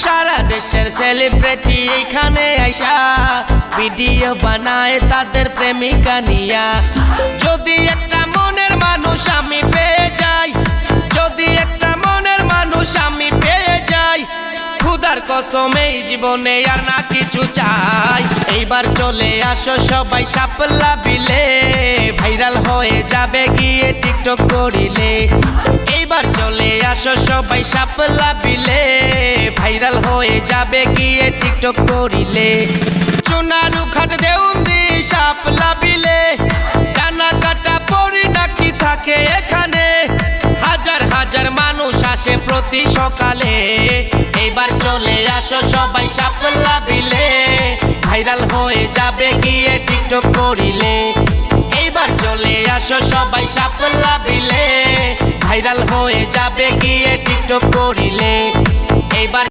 সারা দেশের সেলিব্রিটি এইখানে আইসা ভিডিও বানায় তাদের প্রেমিকা নিয়া। যদি একটা মনের মানুষ আমি পেয়ে যাই, যদি একটা মনের মানুষ আমি পেয়ে যাই, খুদার কসম এই জীবনে আর না কিছু চাই। এইবার চলে আসো সবাই শাপলা বিলে, ভাইরাল হয়ে যাবে গিয়ে টিকটক করিলে। এইবার চলে আসো সবাই শাপলা বিলে, ভাইরাল হয়ে যাবে গিয়ে টিকটক করিলে। চুনারু ঘাট দেউন্দি শাপলা বিলে, ডানা কাটা পরি নাকি থাকে এখানে, হাজার হাজার মানুষ আসে প্রতি সকালে। এইবার চলে আসো সবাই শাপলা বিলে, ভাইরাল হয়ে যাবে গিয়ে টিকটক করিলে। এইবার চলে আসো সবাই শাপলা বিলে, ভাইরাল হয়ে যাবে গিয়ে টিকটক করিলে। এইবার